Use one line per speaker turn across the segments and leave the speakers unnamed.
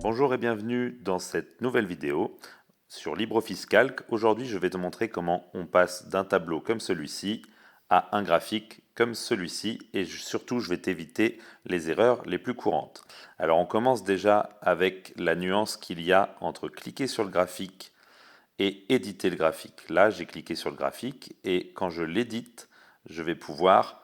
Bonjour et bienvenue dans cette nouvelle vidéo sur LibreOffice Calc. Aujourd'hui, je vais te montrer comment on passe d'un tableau comme celui-ci à un graphique comme celui-ci et surtout, je vais t'éviter les erreurs les plus courantes. Alors, on commence déjà avec la nuance qu'il y a entre cliquer sur le graphique et éditer le graphique. Là, j'ai cliqué sur le graphique et quand je l'édite, je vais pouvoir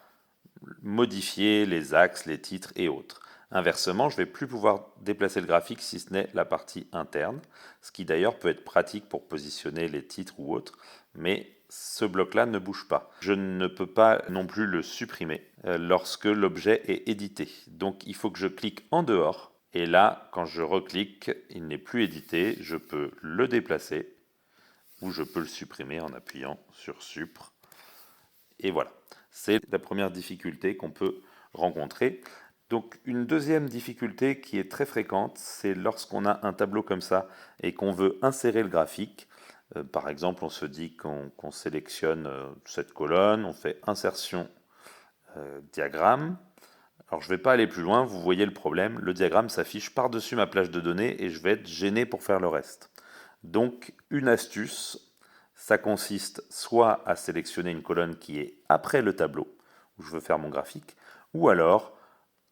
modifier les axes, les titres et autres. Inversement, je ne vais plus pouvoir déplacer le graphique si ce n'est la partie interne, ce qui d'ailleurs peut être pratique pour positionner les titres ou autres, mais ce bloc-là ne bouge pas. Je ne peux pas non plus le supprimer lorsque l'objet est édité. Donc il faut que je clique en dehors, et là, quand je reclique, il n'est plus édité, je peux le déplacer, ou je peux le supprimer en appuyant sur Supr. Et voilà, c'est la première difficulté qu'on peut rencontrer. Donc une deuxième difficulté qui est très fréquente, c'est lorsqu'on a un tableau comme ça et qu'on veut insérer le graphique. Par exemple, on se dit qu'on sélectionne cette colonne, on fait insertion diagramme. Alors je ne vais pas aller plus loin, vous voyez le problème, le diagramme s'affiche par-dessus ma plage de données et je vais être gêné pour faire le reste. Donc une astuce, ça consiste soit à sélectionner une colonne qui est après le tableau, où je veux faire mon graphique, ou alors,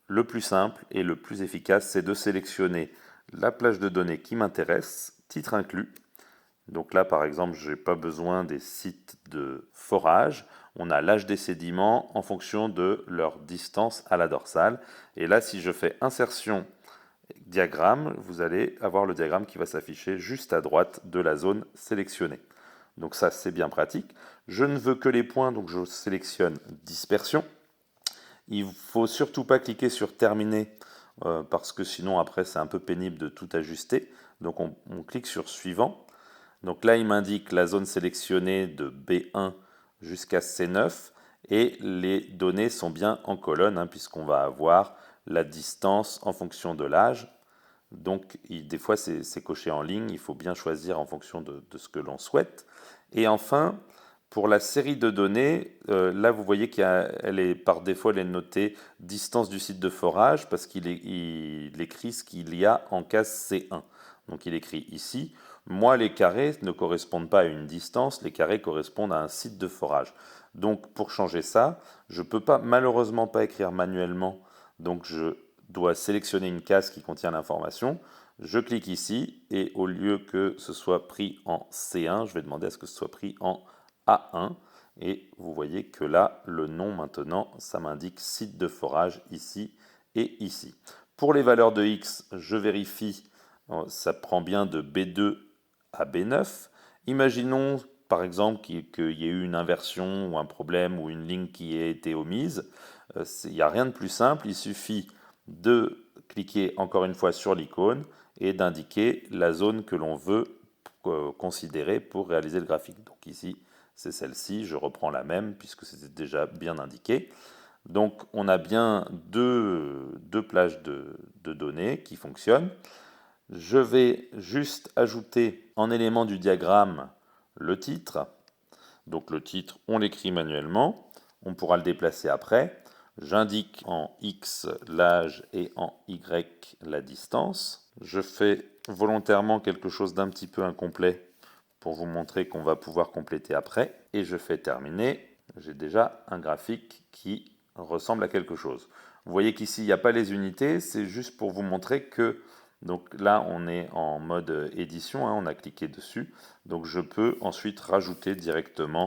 le plus simple et le plus efficace, c'est de sélectionner la plage de données qui m'intéresse, titre inclus. Donc là, par exemple, je n'ai pas besoin des sites de forage. On a l'âge des sédiments en fonction de leur distance à la dorsale. Et là, si je fais insertion diagramme, vous allez avoir le diagramme qui va s'afficher juste à droite de la zone sélectionnée. Donc ça, c'est bien pratique. Je ne veux que les points, donc je sélectionne dispersion. Il ne faut surtout pas cliquer sur terminer parce que sinon après c'est un peu pénible de tout ajuster. Donc on clique sur suivant. Donc là il m'indique la zone sélectionnée de B1 jusqu'à C9 et les données sont bien en colonne hein, puisqu'on va avoir la distance en fonction de l'âge. Donc des fois c'est coché en ligne, il faut bien choisir en fonction de ce que l'on souhaite. Et enfin, pour la série de données, là vous voyez qu'elle est par défaut elle est notée distance du site de forage parce il écrit ce qu'il y a en case C1. Donc il écrit ici. Moi les carrés ne correspondent pas à une distance, les carrés correspondent à un site de forage. Donc pour changer ça, je ne peux pas malheureusement pas écrire manuellement. Donc je dois sélectionner une case qui contient l'information. Je clique ici et au lieu que ce soit pris en C1, je vais demander à ce que ce soit pris en A1. Et vous voyez que là, le nom maintenant, ça m'indique site de forage ici et ici. Pour les valeurs de X, je vérifie, ça prend bien de B2 à B9. Imaginons par exemple qu'il y ait eu une inversion ou un problème ou une ligne qui ait été omise. Il n'y a rien de plus simple, il suffit de cliquer encore une fois sur l'icône et d'indiquer la zone que l'on veut considérer pour réaliser le graphique. Donc ici, c'est celle-ci, je reprends la même puisque c'était déjà bien indiqué. Donc on a bien deux plages de données qui fonctionnent. Je vais juste ajouter en élément du diagramme le titre. Donc le titre, on l'écrit manuellement. On pourra le déplacer après. J'indique en X l'âge et en Y la distance. Je fais volontairement quelque chose d'un petit peu incomplet pour vous montrer qu'on va pouvoir compléter après. Et je fais terminer. J'ai déjà un graphique qui ressemble à quelque chose. Vous voyez qu'ici, il n'y a pas les unités. C'est juste pour vous montrer que donc là, on est en mode édition, hein, on a cliqué dessus. Donc je peux ensuite rajouter directement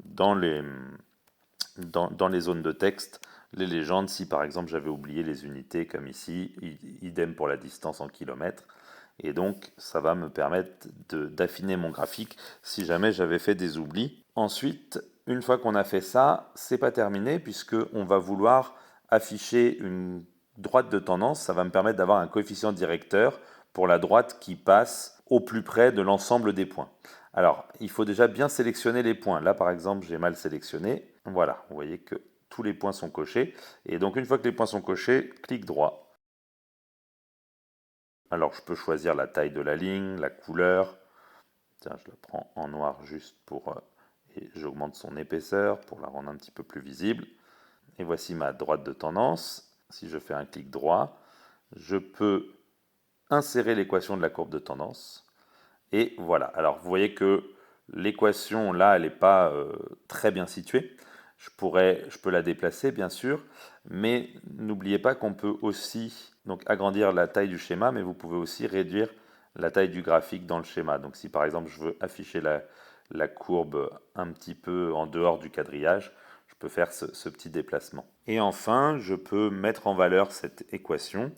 dans les zones de texte les légendes. Si par exemple j'avais oublié les unités comme ici, idem pour la distance en kilomètres. Et donc ça va me permettre d'affiner mon graphique si jamais j'avais fait des oublis. Ensuite, une fois qu'on a fait ça, c'est pas terminé puisque on va vouloir afficher une droite de tendance. Ça va me permettre d'avoir un coefficient directeur pour la droite qui passe au plus près de l'ensemble des points. Alors, il faut déjà bien sélectionner les points. Là, par exemple, j'ai mal sélectionné. Voilà, vous voyez que tous les points sont cochés. Et donc, une fois que les points sont cochés, clic droit. Alors, je peux choisir la taille de la ligne, la couleur. Tiens, je la prends en noir juste pour... et j'augmente son épaisseur pour la rendre un petit peu plus visible. Et voici ma droite de tendance. Si je fais un clic droit, je peux insérer l'équation de la courbe de tendance. Et voilà, alors vous voyez que l'équation là, elle n'est pas très bien située. Je peux la déplacer bien sûr, mais n'oubliez pas qu'on peut aussi donc, agrandir la taille du schéma, mais vous pouvez aussi réduire la taille du graphique dans le schéma. Donc si par exemple je veux afficher la courbe un petit peu en dehors du quadrillage, je peux faire ce petit déplacement. Et enfin, je peux mettre en valeur cette équation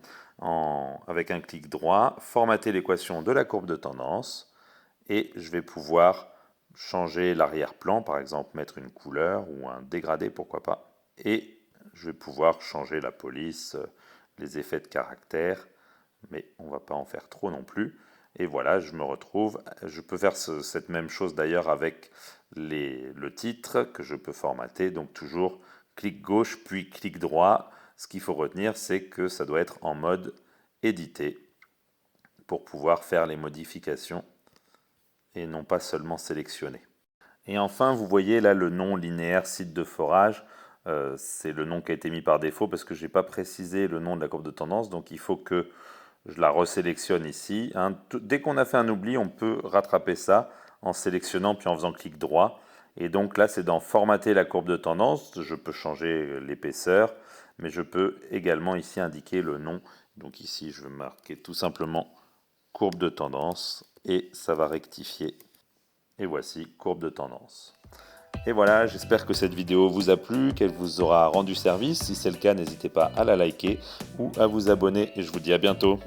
avec un clic droit, formater l'équation de la courbe de tendance, et je vais pouvoir changer l'arrière-plan, par exemple mettre une couleur ou un dégradé, pourquoi pas. Et je vais pouvoir changer la police, les effets de caractère, mais on ne va pas en faire trop non plus. Et voilà, je me retrouve, je peux faire cette même chose d'ailleurs avec le titre que je peux formater, donc toujours clic gauche puis clic droit. Ce qu'il faut retenir, c'est que ça doit être en mode éditer pour pouvoir faire les modifications et non pas seulement sélectionner. Et enfin, vous voyez là le nom linéaire site de forage. C'est le nom qui a été mis par défaut parce que je n'ai pas précisé le nom de la courbe de tendance. Donc il faut que je la resélectionne ici. Dès qu'on a fait un oubli, on peut rattraper ça en sélectionnant puis en faisant clic droit. Et donc là, c'est dans formater la courbe de tendance. Je peux changer l'épaisseur, mais je peux également ici indiquer le nom. Donc ici, je vais marquer tout simplement courbe de tendance et ça va rectifier. Et voici courbe de tendance. Et voilà, j'espère que cette vidéo vous a plu, qu'elle vous aura rendu service. Si c'est le cas, n'hésitez pas à la liker ou à vous abonner et je vous dis à bientôt.